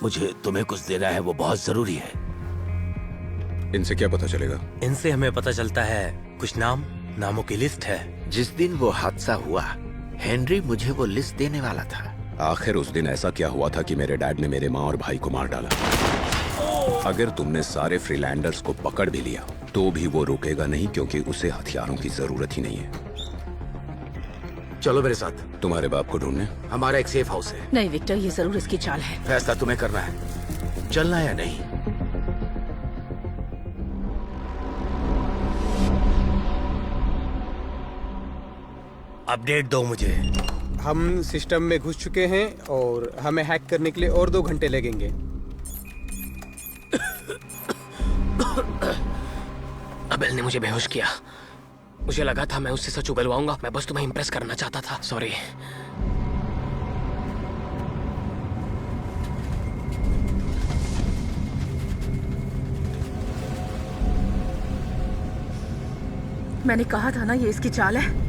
मुझे तुम्हें कुछ देना है, वो बहुत जरूरी है। इनसे क्या पता चलेगा? इनसे हमें पता चलता है कुछ नामों की लिस्ट है। जिस दिन वो हादसा हुआ, हेनरी मुझे वो लिस्ट देने वाला था। आखिर उस दिन ऐसा क्या हुआ था कि मेरे डैड ने मेरे माँ और भाई को मार डाला? अगर तुमने सारे फ्रीलैंडर्स को पकड़ भी लिया तो भी वो रुकेगा नहीं, क्योंकि उसे हथियारों की जरूरत ही नहीं है। चलो मेरे साथ, तुम्हारे बाप को ढूंढने। हमारा एक सेफ हाउस है। नहीं विक्टर, ये जरूर इसकी चाल है। फैसला तुम्हें करना है, चलना या नहीं। अपडेट दो मुझे। हम सिस्टम में घुस चुके हैं और हमें हैक करने के लिए और 2 घंटे लगेंगे। अबेल ने मुझे बेहोश किया। मुझे लगा था मैं उससे सच उगलवाऊंगा। मैं बस तुम्हें इंप्रेस करना चाहता था। सॉरी। मैंने कहा था ना ये इसकी चाल है।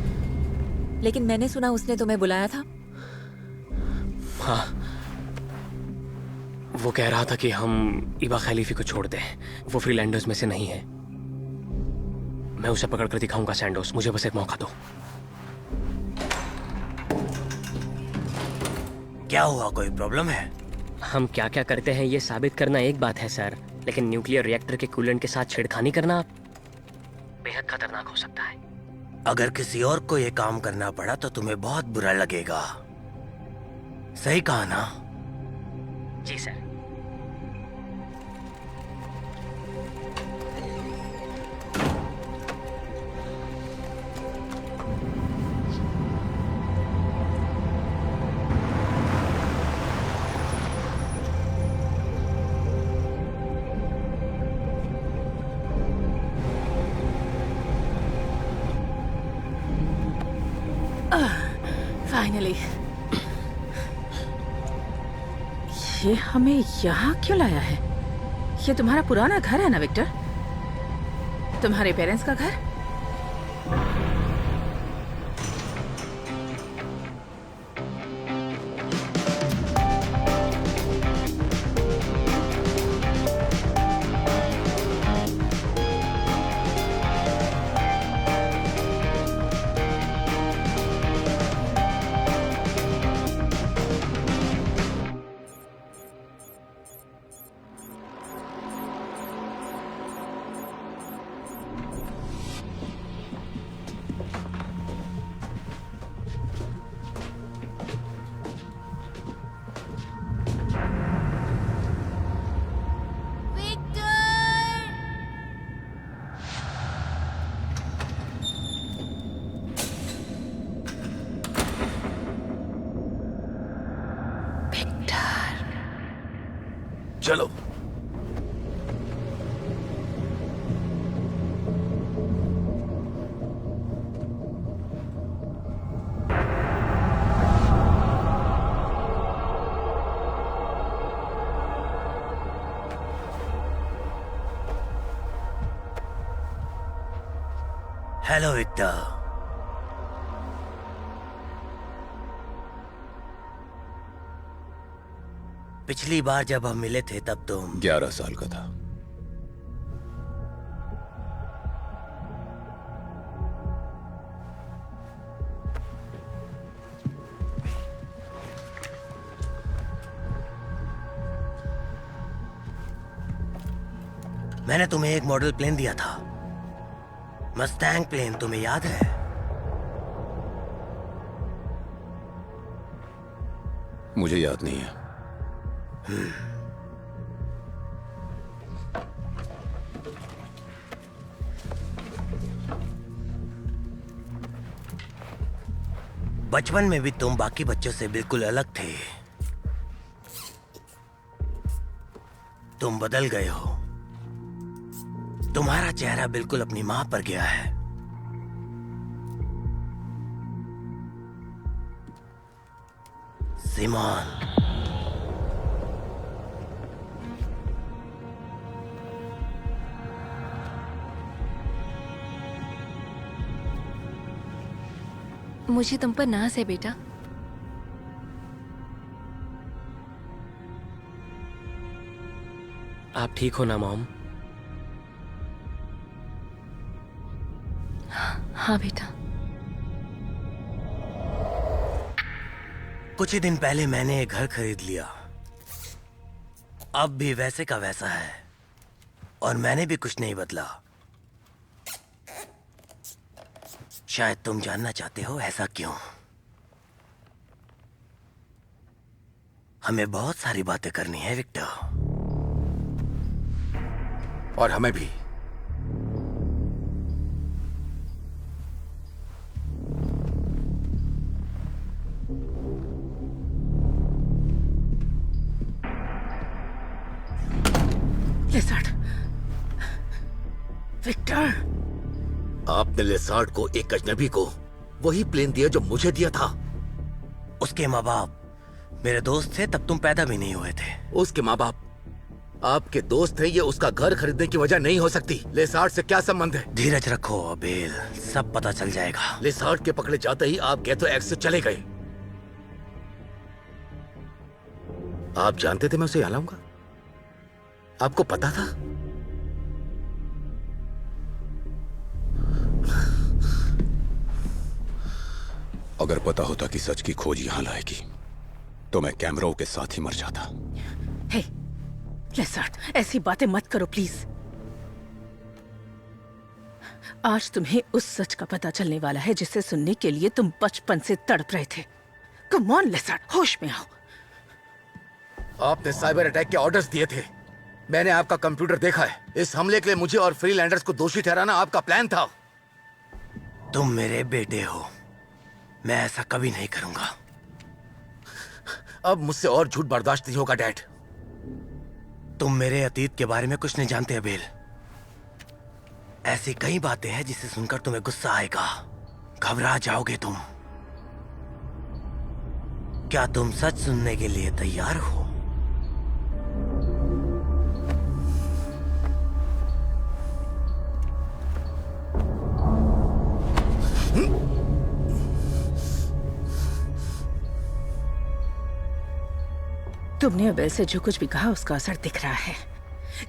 लेकिन मैंने सुना उसने तुम्हें बुलाया था। हाँ, वो कह रहा था कि हम इबा खलीफी को छोड़ दें। वो फ्रीलैंडर्स में से नहीं है। मैं उसे पकड़कर दिखाऊंगा सैंडोस। मुझे बस एक मौका दो। क्या हुआ, कोई प्रॉब्लम है? हम क्या क्या करते हैं ये साबित करना एक बात है सर, लेकिन न्यूक्लियर रिएक्टर के कूलेंट के साथ छेड़खानी करना बेहद खतरनाक हो सकता है। अगर किसी और को ये काम करना पड़ा तो तुम्हें बहुत बुरा लगेगा। सही कहा ना? जी सर। फाइनली। ये हमें यहाँ क्यों लाया है? ये तुम्हारा पुराना घर है ना विक्टर? तुम्हारे पेरेंट्स का घर? चलो। Hello Victor. पिछली बार जब हम मिले थे तब तुम 11 साल का था। मैंने तुम्हें एक मॉडल प्लेन दिया था, मस्टैंग प्लेन। तुम्हें याद है? मुझे याद नहीं है। बचपन में भी तुम बाकी बच्चों से बिल्कुल अलग थे। तुम बदल गए हो। तुम्हारा चेहरा बिल्कुल अपनी मां पर गया है। सिमोन। मुझे तुम पर नाज है बेटा। आप ठीक हो ना मॉम? हाँ बेटा। कुछ ही दिन पहले मैंने एक घर खरीद लिया। अब भी वैसे का वैसा है और मैंने भी कुछ नहीं बदला। शायद तुम जानना चाहते हो ऐसा क्यों। हमें बहुत सारी बातें करनी है विक्टर। और हमें भी। लेसार्ड, विक्टर, आपने लेसार्ड को, एक अजनबी को, वही प्लेन दिया जो मुझे दिया था। उसके माँ बाप मेरे दोस्त थे, तब तुम पैदा भी नहीं हुए थे। उसके माँ बाप आपके दोस्त थे, ये उसका घर खरीदने की वजह नहीं हो सकती। लेसार्ड से क्या संबंध है? धीरज रखो अबेल, सब पता चल जाएगा। लेसार्ड के पकड़े जाते ही आप गैथो एक्स से चले गए। आप जानते थे मैं उसे यहाँ लाऊंगा? आपको पता था? अगर पता होता कि सच की खोज यहां लाएगी तो मैं कैमरों के साथ ही मर जाता। हे, लेसार्ड, ऐसी बातें मत करो प्लीज। आज तुम्हें उस सच का पता चलने वाला है जिसे सुनने के लिए तुम बचपन से तड़प रहे थे। कम ऑन लेसार्ड, होश में आओ। आपने साइबर अटैक के ऑर्डर्स दिए थे। मैंने आपका कंप्यूटर देखा है। इस हमले के लिए मुझे और फ्रीलैंडर्स को दोषी ठहराना आपका प्लान था। तुम मेरे बेटे हो, मैं ऐसा कभी नहीं करूंगा। अब मुझसे और झूठ बर्दाश्त नहीं होगा डैड। तुम मेरे अतीत के बारे में कुछ नहीं जानते अबेल। ऐसी कई बातें हैं जिसे सुनकर तुम्हें गुस्सा आएगा, घबरा जाओगे तुम। क्या तुम सच सुनने के लिए तैयार हो? तुमने अबेल से जो कुछ भी कहा उसका असर दिख रहा है।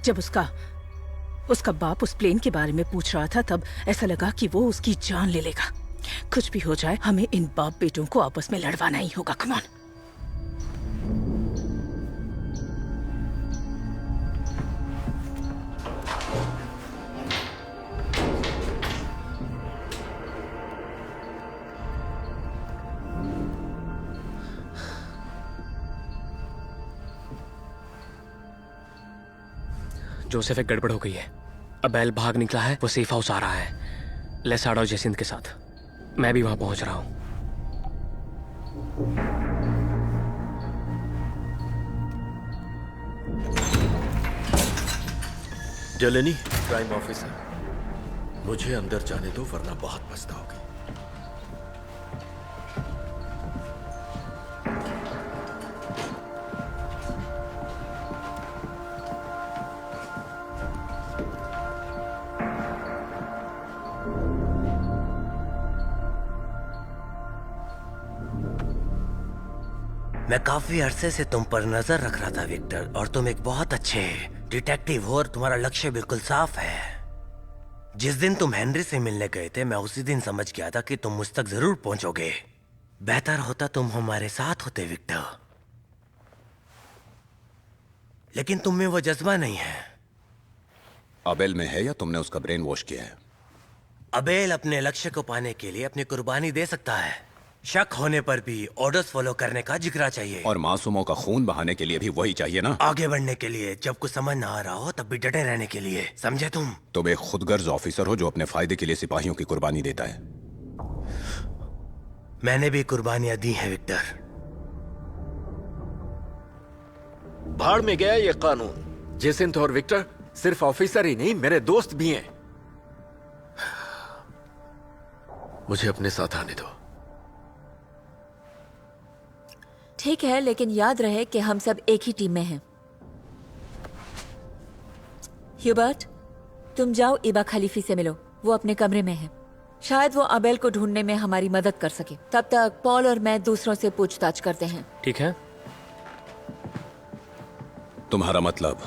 जब उसका बाप उस प्लेन के बारे में पूछ रहा था तब ऐसा लगा कि वो उसकी जान ले लेगा। कुछ भी हो जाए, हमें इन बाप बेटों को आपस में लड़वाना ही होगा। Come on. जोसेफ, एक गड़बड़ हो गई है। अबेल भाग निकला है, वो सेफ हाउस आ रहा है लेसार्ड और जेसिंथ के साथ। मैं भी वहां पहुंच रहा हूं। डेलेनी, क्राइम ऑफिसर, मुझे अंदर जाने दो वरना बहुत पछताओगे। मैं काफी अरसे से तुम पर नजर रख रहा था विक्टर, और तुम एक बहुत अच्छे डिटेक्टिव हो और तुम्हारा लक्ष्य बिल्कुल साफ है। जिस दिन तुम हेनरी से मिलने गए थे, मैं उसी दिन समझ गया था कि तुम मुझ तक जरूर पहुंचोगे। बेहतर होता तुम हमारे साथ होते विक्टर, लेकिन तुम में वो जज्बा नहीं है। अबेल में है या तुमने उसका ब्रेन वॉश किया है? अबेल अपने लक्ष्य को पाने के लिए अपनी कुर्बानी दे सकता है। शक होने पर भी ऑर्डर्स फॉलो करने का जिक्र चाहिए। और मासूमों का खून बहाने के लिए भी वही चाहिए ना? आगे बढ़ने के लिए, जब कुछ समझ ना आ रहा हो तब भी डटे रहने के लिए, समझे तुम? तुम एक खुदगर्ज ऑफिसर हो जो अपने फायदे के लिए सिपाहियों की कुर्बानी देता है। मैंने भी कुर्बानियां दी हैं विक्टर। भाड़ में गया ये कानून। जेसिंथ और विक्टर सिर्फ ऑफिसर ही नहीं, मेरे दोस्त भी हैं। मुझे अपने साथ आने दो। ठीक है, लेकिन याद रहे कि हम सब एक ही टीम में हैं। ह्यूबर्ट, तुम जाओ इबा खलीफी से मिलो, वो अपने कमरे में है। शायद वो अबेल को ढूंढने में हमारी मदद कर सके। तब तक पॉल और मैं दूसरों से पूछताछ करते हैं। ठीक है। तुम्हारा मतलब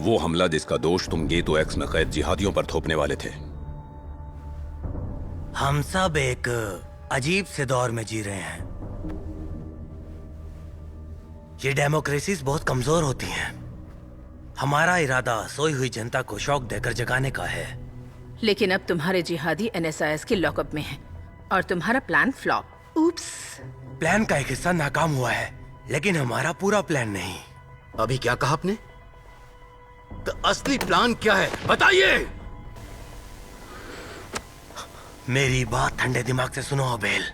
वो हमला जिसका दोष तुम गेतो एक्स में कैद जिहादियों पर थोपने वाले थे। हम सब एक अजीब से दौर में जी रहे हैं। ये डेमोक्रेसीज बहुत कमजोर होती हैं। हमारा इरादा सोई हुई जनता को शौक देकर जगाने का है। लेकिन अब तुम्हारे जिहादी एनएसआईएस के लॉकअप में हैं और तुम्हारा प्लान फ्लॉप। उप्स। प्लान का एक हिस्सा नाकाम हुआ है, लेकिन हमारा पूरा प्लान नहीं। अभी क्या कहा आपने? तो असली प्लान क्या है, बताइए। मेरी बात ठंडे दिमाग से सुनो अबेल,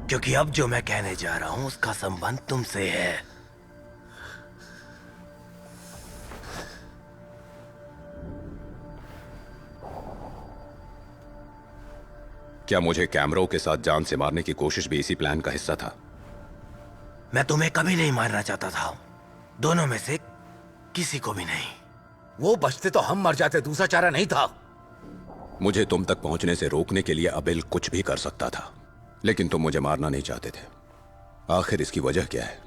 क्योंकि अब जो मैं कहने जा रहा हूं उसका संबंध तुमसे है। क्या मुझे कैमरों के साथ जान से मारने की कोशिश भी इसी प्लान का हिस्सा था? मैं तुम्हें कभी नहीं मारना चाहता था, दोनों में से किसी को भी नहीं। वो बचते तो हम मर जाते, दूसरा चारा नहीं था। मुझे तुम तक पहुंचने से रोकने के लिए अबेल कुछ भी कर सकता था, लेकिन तुम मुझे मारना नहीं चाहते थे। आखिर इसकी वजह क्या है?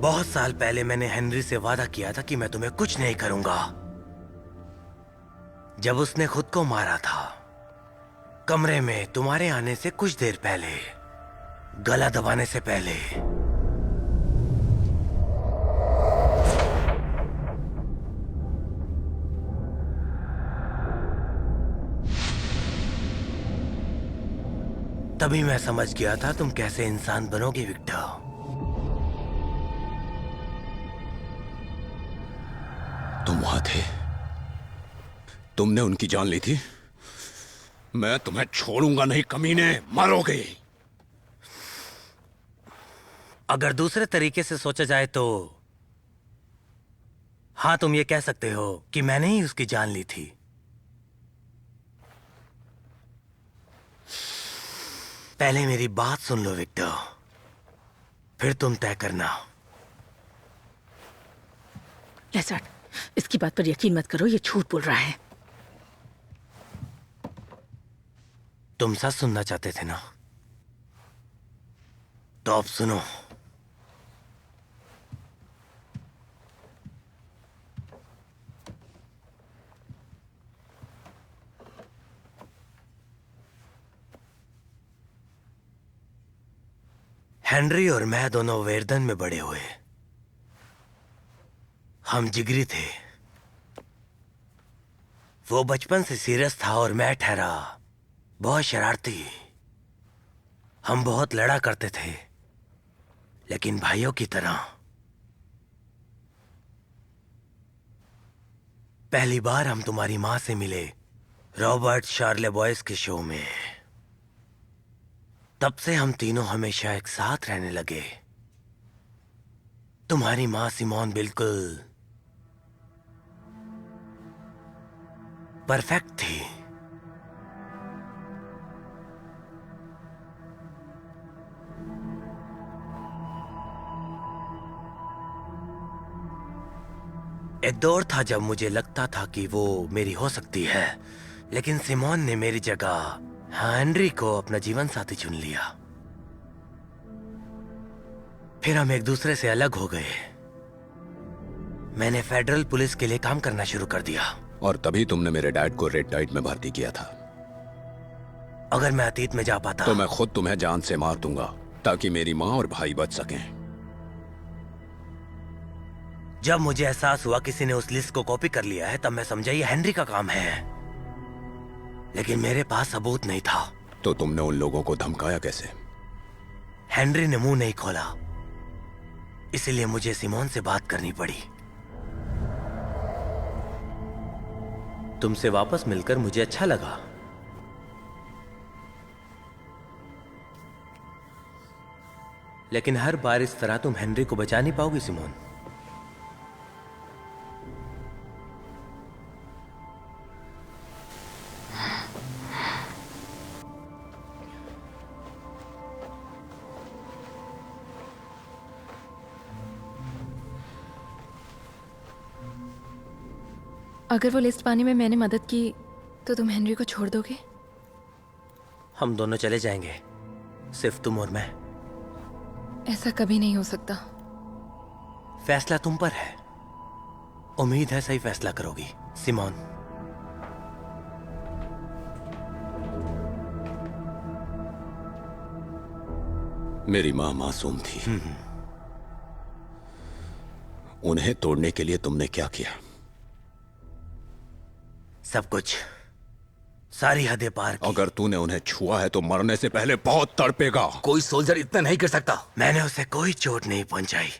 बहुत साल पहले मैंने हेनरी से वादा किया था कि मैं तुम्हें कुछ नहीं करूंगा। जब उसने खुद को मारा था, कमरे में तुम्हारे आने से कुछ देर पहले, गला दबाने से पहले। तभी मैं समझ गया था तुम कैसे इंसान बनोगे विक्टर। तुम वहां थे, तुमने उनकी जान ली थी। मैं तुम्हें छोड़ूंगा नहीं कमीने, मरोगे। अगर दूसरे तरीके से सोचा जाए तो हाँ, तुम ये कह सकते हो कि मैंने ही उसकी जान ली थी। पहले मेरी बात सुन लो विक्टर, फिर तुम तय करना। लेसर्ट, इसकी बात पर यकीन मत करो, ये झूठ बोल रहा है। तुम सच सुनना चाहते थे ना, तो अब सुनो। हेनरी और मैं दोनों वेरदन में बड़े हुए। हम जिगरी थे। वो बचपन से सीरियस था और मैं ठहरा बहुत शरारती। हम बहुत लड़ा करते थे, लेकिन भाइयों की तरह। पहली बार हम तुम्हारी मां से मिले रॉबर्ट शार्ले बॉयज के शो में। तब से हम तीनों हमेशा एक साथ रहने लगे। तुम्हारी मां सिमोन बिल्कुल परफेक्ट थी। एक दौर था जब मुझे लगता था कि वो मेरी हो सकती है, लेकिन सिमोन ने मेरी जगह हेनरी को अपना जीवन साथी चुन लिया। फिर हम एक दूसरे से अलग हो गए। मैंने फेडरल पुलिस के लिए काम करना शुरू कर दिया। और तभी तुमने मेरे डैड को रेड टाइड में भर्ती किया था। अगर मैं अतीत में जा पाता तो मैं खुद तुम्हें जान से मार दूंगा, ताकि मेरी माँ और भाई बच सकें। जब मुझे एहसास हुआ किसी ने उस लिस्ट को कॉपी कर लिया है, तब मैं समझा ये हेनरी का काम है। लेकिन मेरे पास सबूत नहीं था। तो तुमने उन लोगों को धमकाया कैसे? हेनरी ने मुंह नहीं खोला, इसलिए मुझे सिमोन से बात करनी पड़ी। तुमसे वापस मिलकर मुझे अच्छा लगा। लेकिन हर बार इस तरह तुम हेनरी को बचा नहीं पाओगी सिमोन। अगर वो लिस्ट पाने में मैंने मदद की तो तुम हेनरी को छोड़ दोगे? हम दोनों चले जाएंगे, सिर्फ तुम और मैं। ऐसा कभी नहीं हो सकता। फैसला तुम पर है। उम्मीद है सही फैसला करोगी सिमोन। मेरी माँ मासूम थी। उन्हें तोड़ने के लिए तुमने क्या किया? सब कुछ, सारी हदें पार की। अगर तूने उन्हें छुआ है तो मरने से पहले बहुत तड़पेगा। कोई सोल्जर इतना नहीं कर सकता। मैंने उसे कोई चोट नहीं पहुंचाई,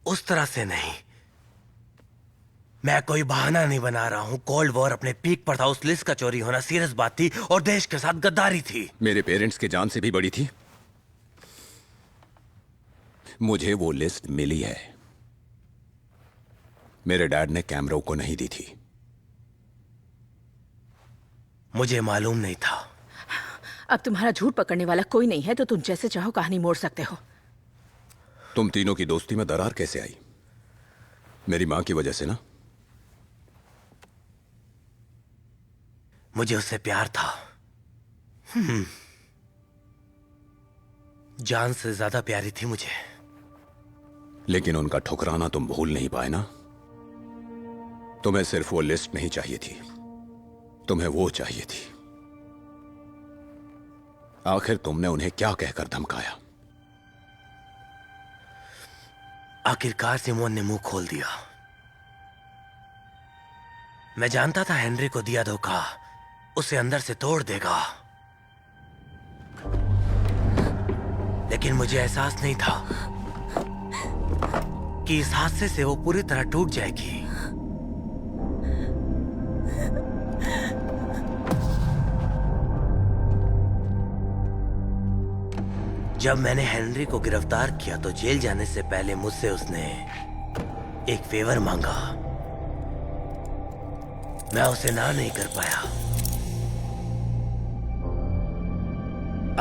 उस तरह से नहीं। मैं कोई बहाना नहीं बना रहा हूं। कोल्ड वॉर अपने पीक पर था, उस लिस्ट का चोरी होना सीरियस बात थी और देश के साथ गद्दारी थी। मेरे पेरेंट्स की जान से भी बड़ी थी। मुझे वो लिस्ट मिली है। मेरे डैड ने कैमरों को नहीं दी थी। मुझे मालूम नहीं था। अब तुम्हारा झूठ पकड़ने वाला कोई नहीं है तो तुम जैसे चाहो कहानी मोड़ सकते हो। तुम तीनों की दोस्ती में दरार कैसे आई? मेरी मां की वजह से ना? मुझे उससे प्यार था। जान से ज्यादा प्यारी थी मुझे। लेकिन उनका ठुकराना तुम भूल नहीं पाए ना? तुम्हें सिर्फ वो लिस्ट नहीं चाहिए थी, तुम्हें वो चाहिए थी। आखिर तुमने उन्हें क्या कहकर धमकाया? आखिरकार सिमोन ने मुंह खोल दिया। मैं जानता था हेनरी को दिया धोखा उसे अंदर से तोड़ देगा, लेकिन मुझे एहसास नहीं था कि इस हादसे से वो पूरी तरह टूट जाएगी। जब मैंने हेनरी को गिरफ्तार किया तो जेल जाने से पहले मुझसे उसने एक फेवर मांगा। मैं उसे ना नहीं कर पाया।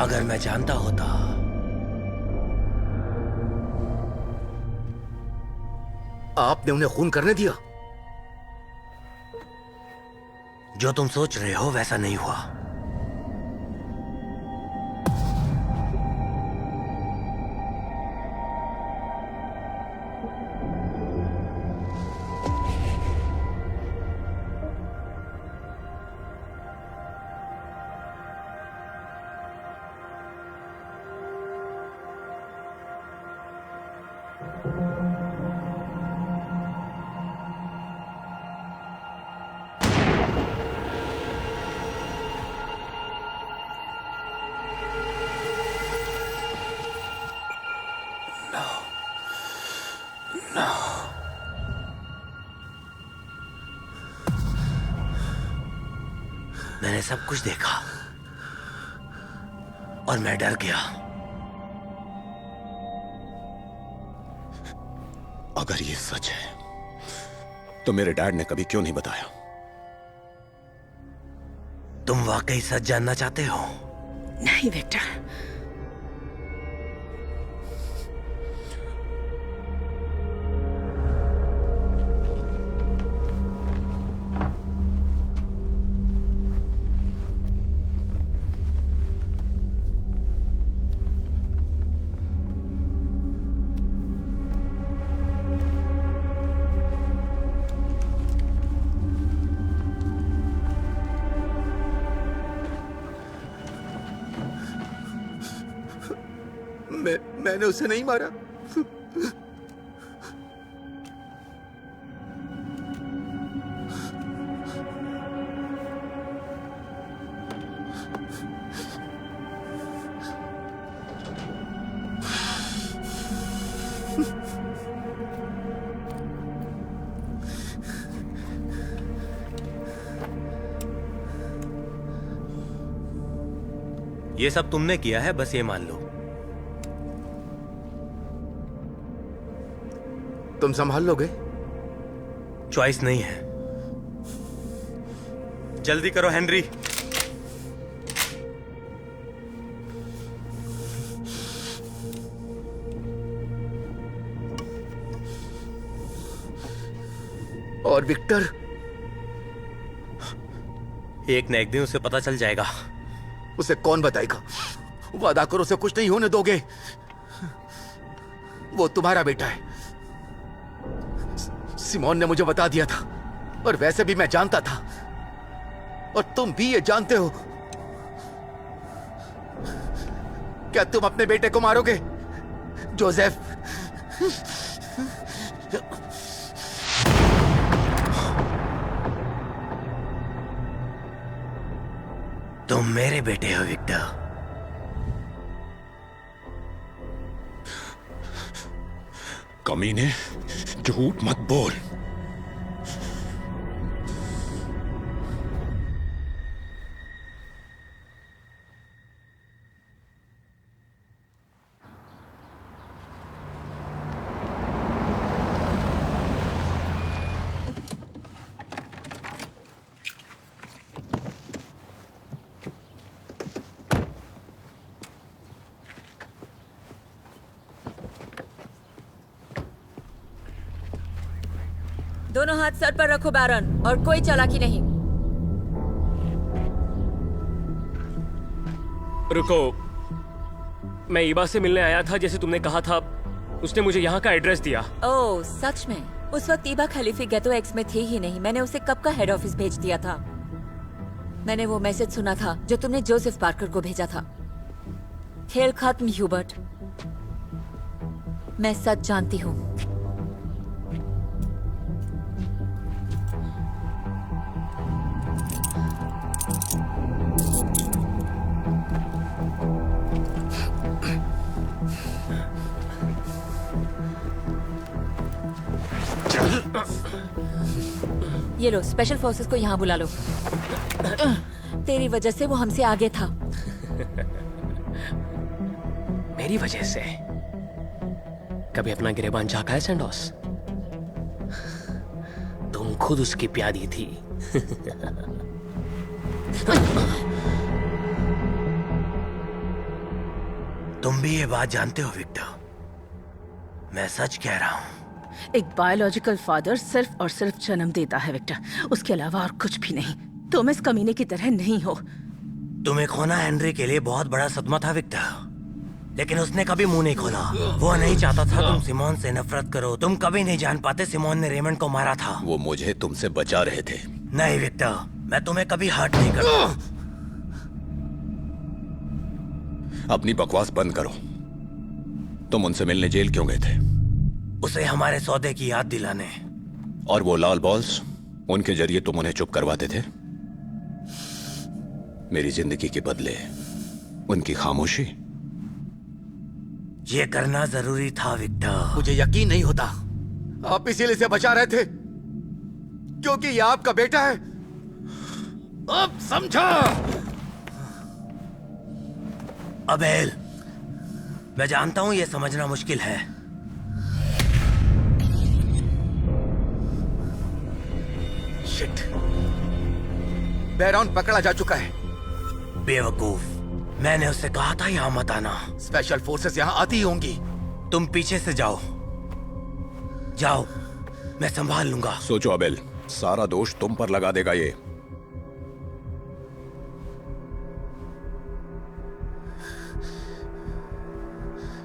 अगर मैं जानता होता आपने उन्हें खून करने दिया? जो तुम सोच रहे हो वैसा नहीं हुआ। मैंने सब कुछ देखा और मैं डर गया। अगर ये सच है तो मेरे डैड ने कभी क्यों नहीं बताया? तुम वाकई सच जानना चाहते हो? नहीं विक्टर, मैंने उसे नहीं मारा। ये सब तुमने किया है, बस ये मान लो। तुम संभाल लोगे? चॉइस नहीं है। जल्दी करो हेनरी। और विक्टर? एक न एक दिन उसे पता चल जाएगा। उसे कौन बताएगा? वादा करो उसे कुछ नहीं होने दोगे। वो तुम्हारा बेटा है, सिमोन ने मुझे बता दिया था, और वैसे भी मैं जानता था, और तुम भी ये जानते हो। क्या तुम अपने बेटे को मारोगे, जोसेफ? तुम मेरे बेटे हो विक्टर। कमीने, झूठ मत बोल। दोनों हाथ सर पर रखो बैरन, और कोई चालाकी नहीं। रुको, मैं ईबा से मिलने आया था जैसे तुमने कहा था। उसने मुझे यहाँ का एड्रेस दिया। ओह सच में? उस वक्त ईबा खलीफी गेटो एक्स में थी ही नहीं। मैंने उसे कब का हेड ऑफिस भेज दिया था। मैंने वो मैसेज सुना था जो तुमने जोसेफ पार्कर को भेजा था। खेल खत्म ह्यूबर्ट, मैं सच जानती हूँ। ये लो, स्पेशल फोर्सेस को यहाँ बुला लो। तेरी वजह से वो हमसे आगे था। मेरी वजह से? कभी अपना गिरेबान झांका है सैंडोस? तुम खुद उसकी प्यादी थी। तुम भी ये बात जानते हो विक्टर, मैं सच कह रहा हूँ। एक बायोलॉजिकल फादर सिर्फ और सिर्फ जन्म देता है विक्टर, उसके अलावा और कुछ भी नहीं। तुम इस कमीने की तरह नहीं हो। तुम्हें खोना हेनरी के लिए बहुत बड़ा सदमा था विक्टर, लेकिन उसने कभी मुंह नहीं खोला। वो नहीं चाहता था तुम सिमोन से नफरत करो। तुम कभी नहीं जान पाते सिमोन ने रेमंड को मारा था। वो मुझे तुमसे बचा रहे थे। नहीं विक्टर, मैं तुम्हें कभी हर्ट नहीं करता। अपनी बकवास बंद करो। तुम उनसे मिलने जेल क्यों गए थे? उसे हमारे सौदे की याद दिलाने। और वो लाल बॉल्स, उनके जरिए तुम उन्हें चुप करवाते थे। मेरी जिंदगी के बदले उनकी खामोशी। ये करना जरूरी था विक्टर। मुझे यकीन नहीं होता आप इसीलिए से बचा रहे थे, क्योंकि ये आपका बेटा है। अब समझा? अबेल, मैं जानता हूं ये समझना मुश्किल है। शिट, बैरॉन पकड़ा जा चुका है। बेवकूफ, मैंने उससे कहा था यहाँ मत आना। स्पेशल फोर्सेस यहाँ आती ही होंगी। तुम पीछे से जाओ, जाओ, मैं संभाल लूंगा। सोचो अबेल, सारा दोष तुम पर लगा देगा ये।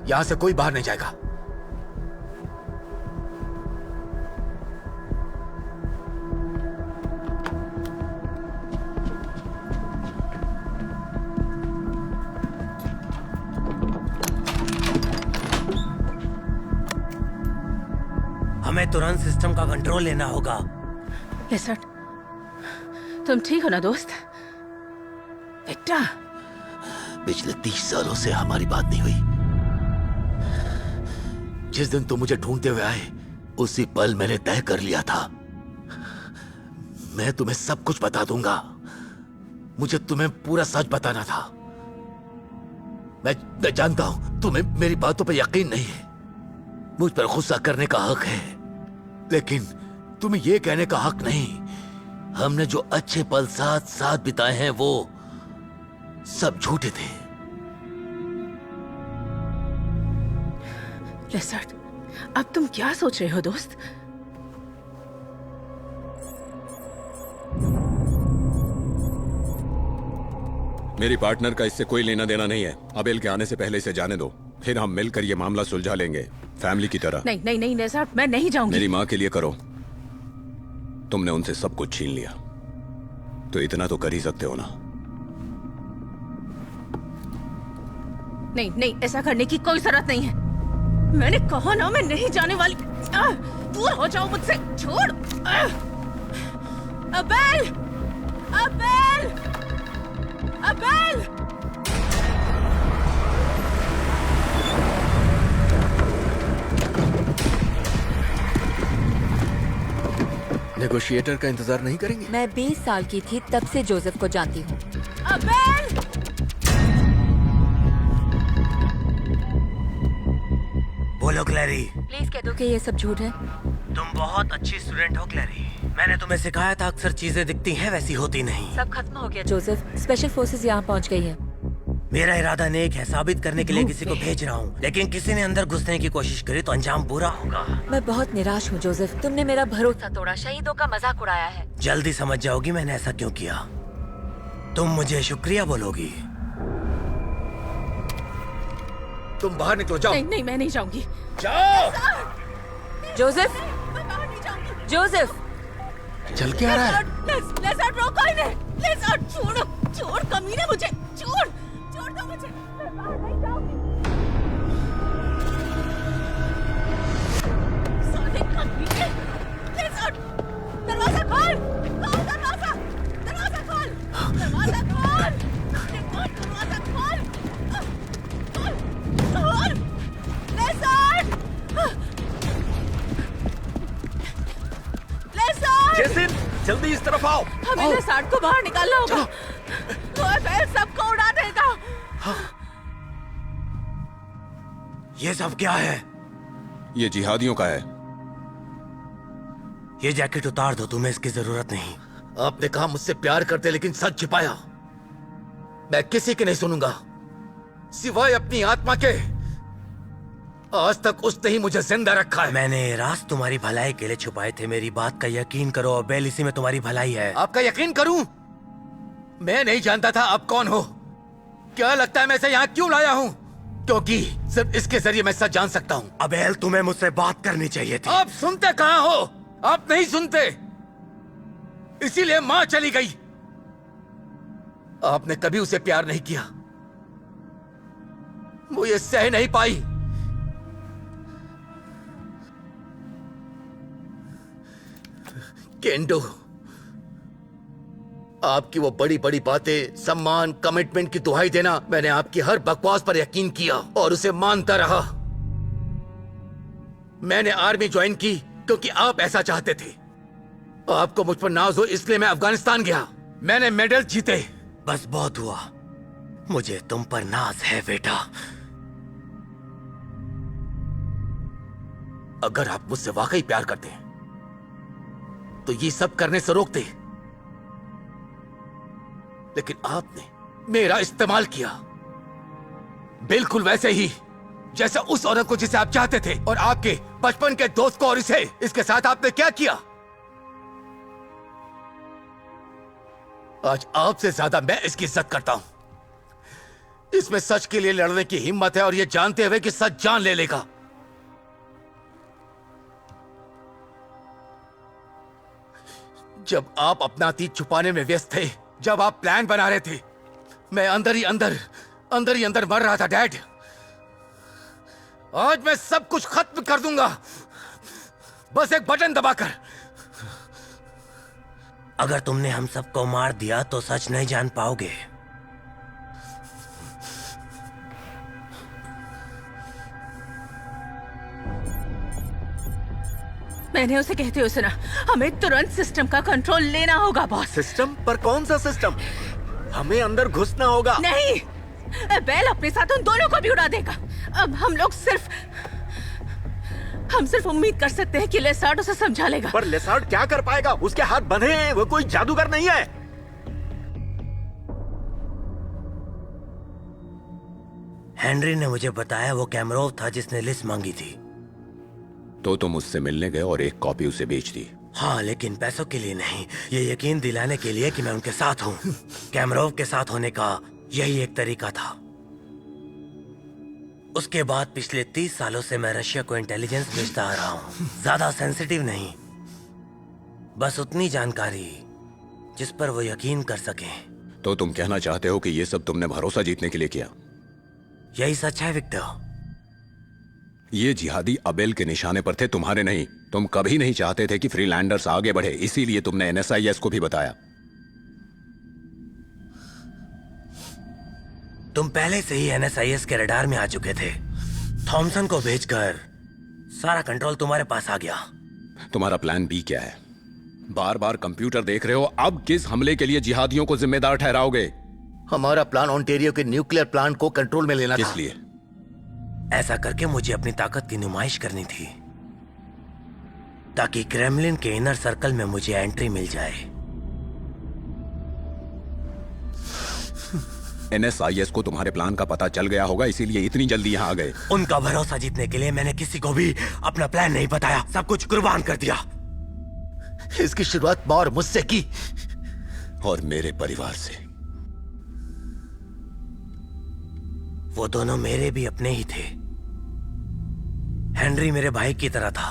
यहां से कोई बाहर नहीं जाएगा। हमें तुरंत सिस्टम का कंट्रोल लेना होगा। लेसर्ट, तुम ठीक हो ना दोस्त? विक्टर, पिछले 30 सालों से हमारी बात नहीं हुई। जिस दिन तुम मुझे ढूंढते हुए आए, उसी पल मैंने तय कर लिया था, मैं तुम्हें सब कुछ बता दूंगा। मुझे तुम्हें पूरा सच बताना था। मैं जानता हूं तुम्हें मेरी बातों पर यकीन नहीं है, मुझ पर गुस्सा करने का हक है, लेकिन तुम्हें यह कहने का हक नहीं। हमने जो अच्छे पल साथ साथ बिताए हैं वो सब झूठे थे। लेसर्ट, अब तुम क्या सोच रहे हो दोस्त? मेरी पार्टनर का इससे कोई लेना देना नहीं है। अबेल के आने से पहले इसे जाने दो, फिर हम मिलकर ये मामला सुलझा लेंगे, फैमिली की तरह। नहीं नहीं नहीं लेसर्ट, मैं नहीं जाऊंगी। मेरी माँ के लिए करो। तुमने उनसे सब कुछ छीन लिया, तो इतना तो कर ही सकते हो ना। नहीं नहीं, ऐसा करने की कोई जरूरत नहीं है। मैंने कहा ना, मैं नहीं जाने वाली। दूर हो जाओ मुझसे, छोड़। अबेल, अबेल, अबेल। नेगोशिएटर का इंतजार नहीं करेंगे? मैं 20 साल की थी तब से जोसेफ को जानती हूँ। अबेल! बोलो क्लैरी। प्लीज कह दो कि ये सब झूठ है। तुम बहुत अच्छी स्टूडेंट हो क्लैरी। मैंने तुम्हें सिखाया था अक्सर चीजें दिखती हैं वैसी होती नहीं। सब खत्म हो गया जोसेफ। स्पेशल फोर्सेस यहाँ पहुँच गई है। मेरा इरादा नेक है, साबित करने के लिए किसी को भेज रहा हूँ, लेकिन किसी ने अंदर घुसने की कोशिश करी तो अंजाम बुरा होगा। मैं बहुत निराश हूँ जोसेफ। तुमने मेरा भरोसा तोड़ा, शहीदों का मजाक उड़ाया है। जल्दी समझ जाओगी मैंने ऐसा क्यों किया। तुम मुझे शुक्रिया बोलोगी। तुम बाहर निकलो, जाओ। नहीं नहीं, मैं नहीं जाऊंगी। जाओ। जोसेफ, मैं बाहर नहीं जाऊंगी। जोसेफ। चल क्या रहा है? लेसर्ट रोको इन्हें। लेसर्ट छोड़ो, छोड़ कमीने मुझे, छोड़, छोड़ दो मुझे। मैं बाहर नहीं जाऊंगी। साले कमीने। लेसर्ट, दरवाजा खोल, खोल दरवाजा, दरवाजा खोल, दरवाजा खोल, दरवाजा खोल, खोल, खोल, लेसर्ट, लेसर्ट। जेसिन, जल्दी इस तरफ आओ। हमें लेसर्ट को बाहर निकालना होगा। वो अबेल सबको उड़ा देगा। ये सब क्या है? ये जिहादियों का है। ये जैकेट उतार दो, तुम्हें इसकी जरूरत नहीं। आपने कहा मुझसे प्यार करते, लेकिन सच छिपाया। मैं किसी की नहीं सुनूंगा सिवाय अपनी आत्मा के। आज तक उसने ही मुझे जिंदा रखा है। मैंने राज तुम्हारी भलाई के लिए छुपाए थे। मेरी बात का यकीन करो अबेल, इसी में तुम्हारी भलाई है। आपका यकीन करूं? मैं नहीं जानता था आप कौन हो। क्या लगता है मैं इसे यहाँ क्यों लाया हूँ? क्योंकि सिर्फ इसके जरिए मैं सच जान सकता हूँ। अबेल, तुम्हें मुझसे बात करनी चाहिए थी। आप सुनते कहाँ हो? आप नहीं सुनते, इसीलिए माँ चली गई। आपने कभी उसे प्यार नहीं किया, वो ये सह नहीं पाई। केंडो, आपकी वो बड़ी बड़ी बातें, सम्मान, कमिटमेंट की दुहाई देना, मैंने आपकी हर बकवास पर यकीन किया और उसे मानता रहा। मैंने आर्मी ज्वाइन की क्योंकि आप ऐसा चाहते थे। आपको मुझ पर नाज हो इसलिए मैं अफगानिस्तान गया। मैंने मेडल जीते। बस बहुत हुआ, मुझे तुम पर नाज है बेटा। अगर आप मुझसे वाकई प्यार करते हैं तो ये सब करने से रोकते, लेकिन आपने मेरा इस्तेमाल किया, बिल्कुल वैसे ही जैसा उस औरत को जिसे आप चाहते थे, और आपके बचपन के दोस्त को और इसके साथ आपने क्या किया। आज आपसे ज्यादा मैं इसकी इज्जत करता हूं। इसमें सच के लिए लड़ने की हिम्मत है, और यह जानते हुए कि सच जान ले लेगा। जब आप अपना अतीत छुपाने में व्यस्त थे, जब आप प्लान बना रहे थे, मैं अंदर ही अंदर मर रहा था डैड। आज मैं सब कुछ खत्म कर दूंगा, बस एक बटन दबाकर। अगर तुमने हम सबको मार दिया तो सच नहीं जान पाओगे। मैंने उसे कहते हुए सुना, हमें तुरंत सिस्टम का कंट्रोल लेना होगा बॉस। सिस्टम पर कौन सा सिस्टम? हमें अंदर घुसना होगा। नहीं, बेल अपने साथ उन दोनों को भी उड़ा देगा। अब हम सिर्फ उम्मीद कर सकते हैं कि लेसार्ड उसे समझा लेगा। पर लेसार्ड क्या कर पाएगा? उसके हाथ बंधे हैं, वो कोई जादूगर नहीं है। हेनरी ने मुझे बताया वो कैमरोव था जिसने लिस्ट मांगी थी। तो तुम उससे मिलने गए और एक कॉपी उसे बेच दी? हाँ, लेकिन पैसों के लिए नहीं, ये यकीन दिलाने के लिए कि मैं उनके साथ हूँ। कैमरोव के साथ होने का यही एक तरीका था। उसके बाद पिछले 30 सालों से मैं रशिया को इंटेलिजेंस भेजता आ रहा हूँ। ज्यादा सेंसिटिव नहीं, बस उतनी जानकारी जिस पर वो यकीन कर सकें। तो तुम कहना चाहते हो कि ये सब तुमने भरोसा जीतने के लिए किया? यही सच है विक्टर। ये जिहादी अबेल के निशाने पर थे, तुम्हारे नहीं। तुम कभी नहीं चाहते थे कि फ्रीलैंडर्स आगे बढ़े, इसीलिए तुमने एनएसआईएस को भी बताया। तुम पहले से ही एनएसआईएस के रडार में आ चुके थे। थॉमसन को भेजकर सारा कंट्रोल तुम्हारे पास आ गया। तुम्हारा प्लान बी क्या है? बार बार कंप्यूटर देख रहे हो, अब किस हमले के लिए जिहादियों को जिम्मेदार ठहराओगे? हमारा प्लान ओंटेरियो के न्यूक्लियर प्लांट को कंट्रोल में लेना था। किस लिए? ऐसा करके मुझे अपनी ताकत की नुमाइश करनी थी, ताकि क्रेमलिन के इनर सर्कल में मुझे एंट्री मिल जाए। एनएसआईएस को तुम्हारे प्लान का पता चल गया होगा, इसीलिए इतनी जल्दी यहाँ आ गए। उनका भरोसा जीतने के लिए मैंने किसी को भी अपना प्लान नहीं बताया, सब कुछ कुर्बान कर दिया। इसकी शुरुआत माँ और मुझसे की, और मेरे परिवार से। वो दोनों मेरे भी अपने ही थे। हेनरी मेरे भाई की तरह था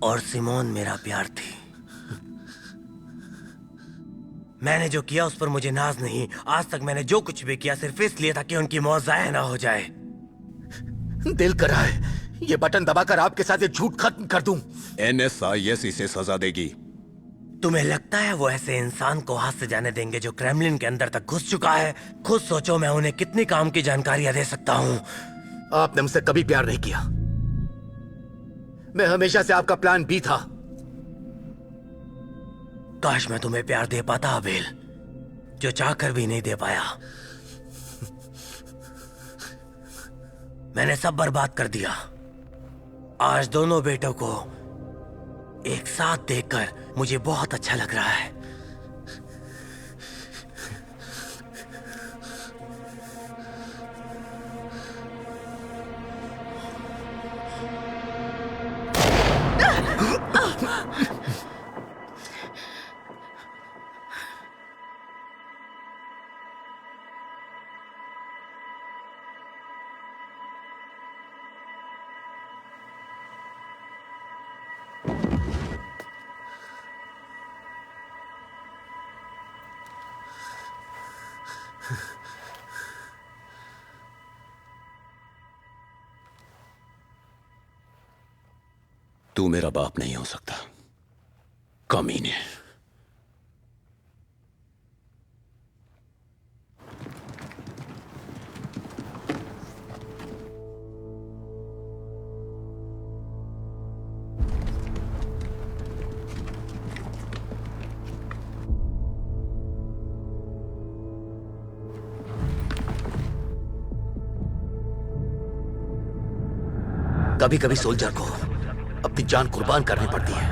और सिमोन मेरा प्यार थी। मैंने जो किया उस पर मुझे नाज नहीं। आज तक मैंने जो कुछ भी किया सिर्फ इसलिए था कि उनकी मौत जाया ना हो जाए। दिल कर रहा है ये बटन दबाकर आपके साथ ये झूठ खत्म कर दूं। एनएसआईएस इसे सजा देगी। तुम्हें लगता है वो ऐसे इंसान को हाथ से जाने देंगे जो क्रेमलिन के अंदर तक घुस चुका है? खुद सोचो, मैं उन्हें कितनी काम की जानकारियां दे सकता हूं। आपने मुझसे कभी प्यार नहीं किया। मैं हमेशा से आपका प्लान बी था। काश मैं तुम्हें प्यार दे पाता अबेल, जो चाहकर भी नहीं दे पाया। मैंने सब बर्बाद कर दिया। आज दोनों बेटों को एक साथ देखकर मुझे बहुत अच्छा लग रहा है। तू मेरा बाप नहीं हो सकता, कमीने। कभी कभी सोल्जर को अपनी जान कुर्बान करनी पड़ती है।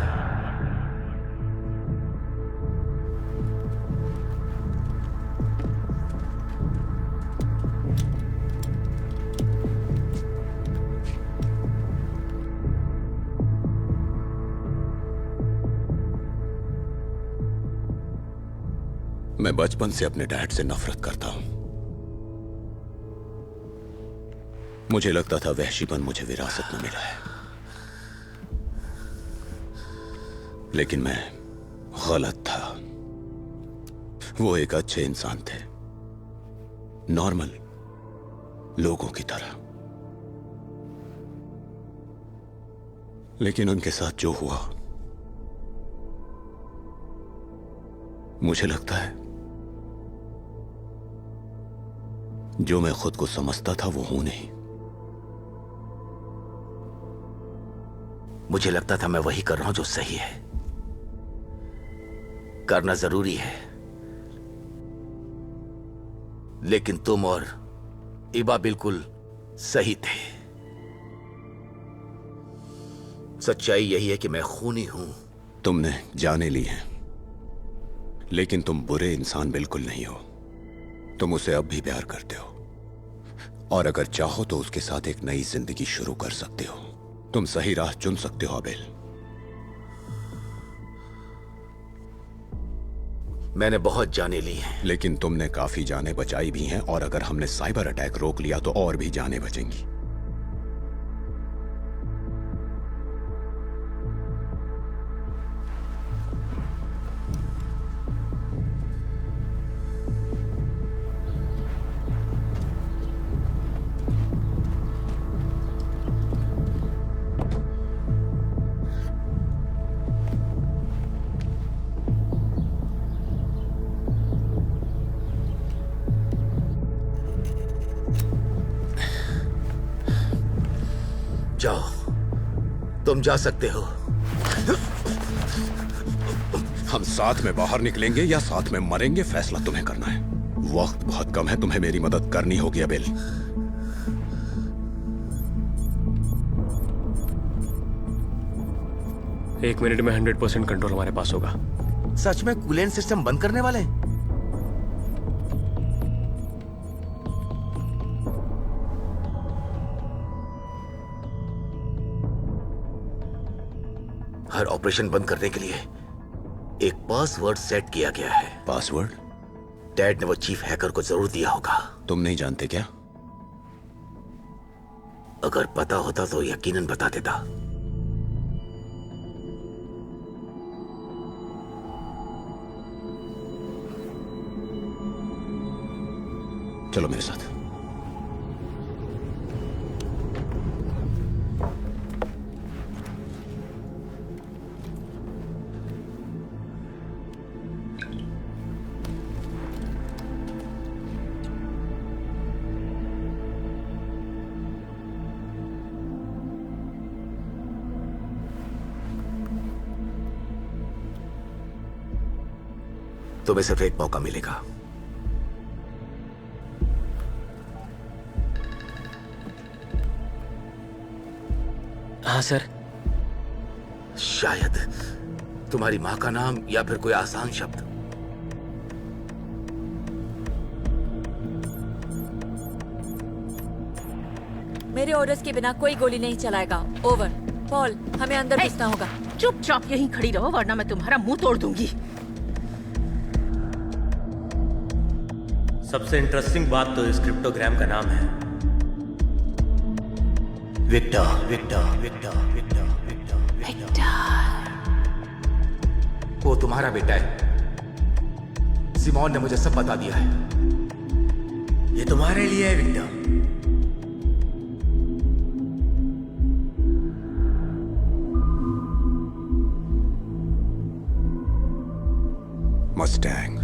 मैं बचपन से अपने डैड से नफरत करता हूं। मुझे लगता था वहशीपन मुझे विरासत में मिला है, लेकिन मैं गलत था। वो एक अच्छे इंसान थे, नॉर्मल लोगों की तरह। लेकिन उनके साथ जो हुआ, मुझे लगता है जो मैं खुद को समझता था वो हूं नहीं। मुझे लगता था मैं वही कर रहा हूं जो सही है, करना जरूरी है। लेकिन तुम और इबा बिल्कुल सही थे। सच्चाई यही है कि मैं खूनी हूं। तुमने जाने ली हैं, लेकिन तुम बुरे इंसान बिल्कुल नहीं हो। तुम उसे अब भी प्यार करते हो, और अगर चाहो तो उसके साथ एक नई जिंदगी शुरू कर सकते हो। तुम सही राह चुन सकते हो अबेल। मैंने बहुत जाने ली हैं। लेकिन तुमने काफी जानें बचाई भी हैं, और अगर हमने साइबर अटैक रोक लिया तो और भी जानें बचेंगी। जाओ, तुम जा सकते हो। हम साथ में बाहर निकलेंगे या साथ में मरेंगे, फैसला तुम्हें करना है। वक्त बहुत कम है, तुम्हें मेरी मदद करनी होगी अबेल। एक मिनट में 100% कंट्रोल हमारे पास होगा। सच में कूलेंट सिस्टम बंद करने वाले हैं? हर ऑपरेशन बंद करने के लिए एक पासवर्ड सेट किया गया है। पासवर्ड? डैड ने वो चीफ हैकर को जरूर दिया होगा। तुम नहीं जानते क्या? अगर पता होता तो यकीनन बता देता। चलो मेरे साथ। तुम्हें सिर्फ एक मौका मिलेगा। हाँ सर। शायद तुम्हारी मां का नाम या फिर कोई आसान शब्द। मेरे ऑर्डर्स के बिना कोई गोली नहीं चलाएगा। ओवर। पॉल, हमें अंदर घुसना होगा। चुपचाप यहीं खड़ी रहो वरना मैं तुम्हारा मुंह तोड़ दूंगी। सबसे इंटरेस्टिंग बात तो इस क्रिप्टोग्राम का नाम है। Victor, Victor, Victor, Victor, Victor, Victor. वो तुम्हारा बेटा है। सिमोन ने मुझे सब बता दिया है। ये तुम्हारे लिए है विक्टर। मस्टैंग।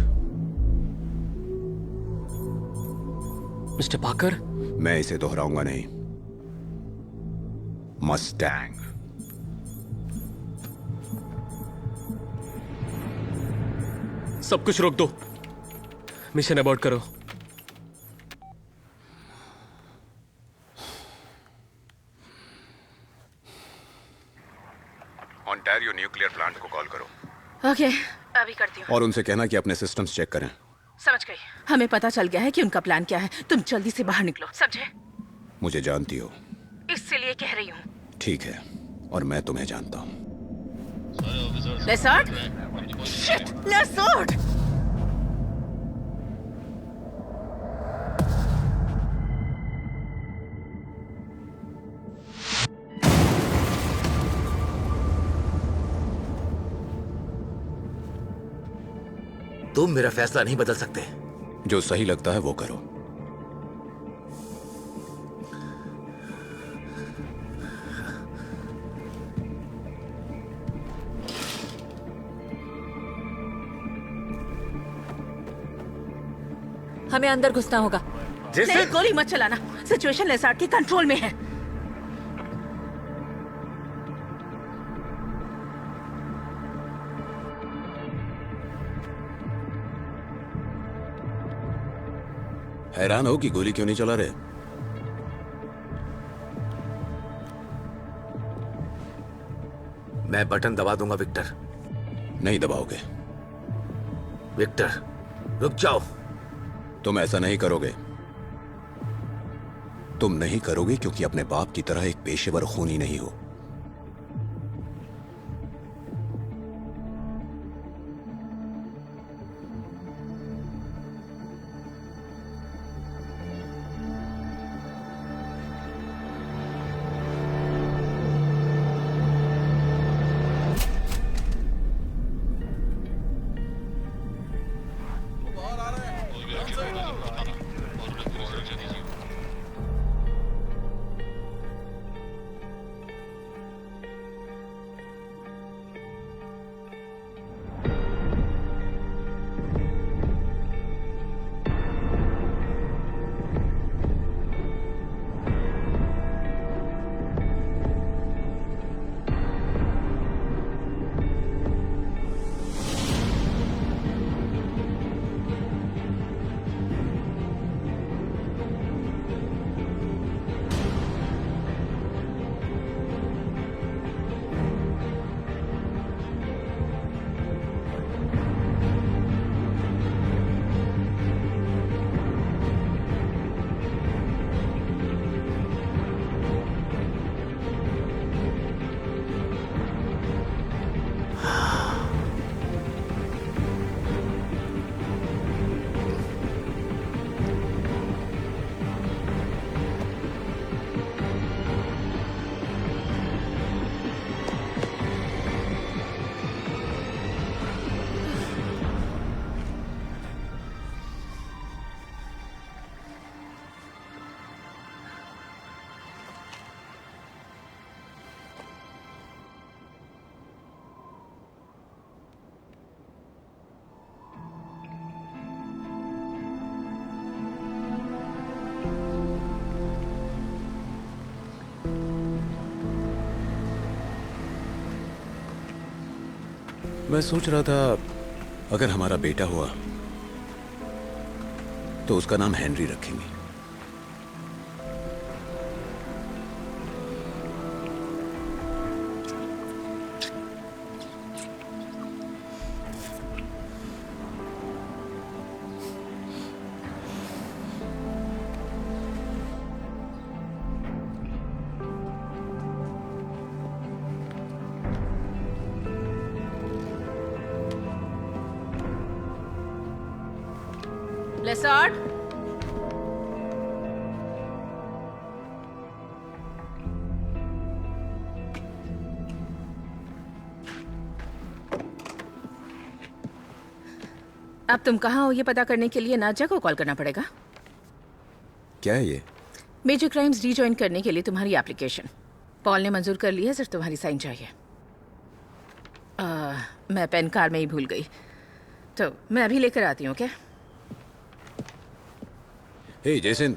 मिस्टर पाकर, मैं इसे दोहराऊंगा नहीं। मस्टैंग। सब कुछ रोक दो। मिशन अबॉर्ट करो। ऑन्टारियो न्यूक्लियर प्लांट को कॉल करो। ओके, अभी करती हूँ। और उनसे कहना कि अपने सिस्टम्स चेक करें। समझ गई। हमें पता चल गया है कि उनका प्लान क्या है। तुम जल्दी से बाहर निकलो, समझे? मुझे जानती हो। इसलिए कह रही हूँ। ठीक है, और मैं तुम्हें जानता हूं। लेसर्ट? शिट, लेसर्ट! तुम मेरा फैसला नहीं बदल सकते। जो सही लगता है वो करो। हमें अंदर घुसना होगा। नहीं, गोली मत चलाना। सिचुएशन लेसर्ट के कंट्रोल में है। हैरान हो कि गोली क्यों नहीं चला रहे? मैं बटन दबा दूंगा विक्टर। नहीं दबाओगे। विक्टर, रुक जाओ। तुम ऐसा नहीं करोगे। तुम नहीं करोगे क्योंकि अपने बाप की तरह एक पेशेवर खूनी नहीं हो। मैं सोच रहा था अगर हमारा बेटा हुआ तो उसका नाम हेनरी रखेंगे। लेसॉर्ड, अब तुम कहाँ हो ये पता करने के लिए नाजा को कॉल करना पड़ेगा। क्या है ये? मेजर क्राइम्स रीजॉइन करने के लिए तुम्हारी एप्लीकेशन पॉल ने मंजूर कर ली है, सिर्फ तुम्हारी साइन चाहिए। मैं पेन कार में ही भूल गई, तो मैं अभी लेकर आती हूँ। क्या? हे जयसिंथ,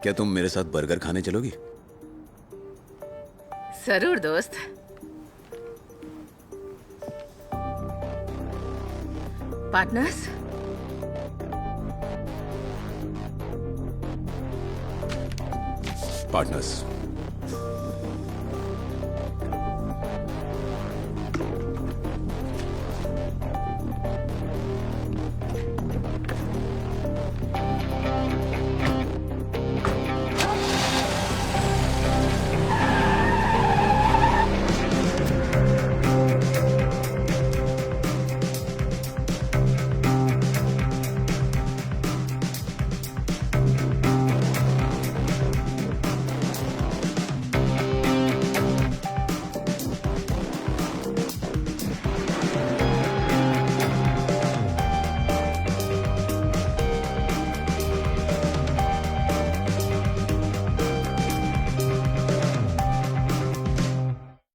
क्या तुम मेरे साथ बर्गर खाने चलोगी? जरूर दोस्त। Partners, partners.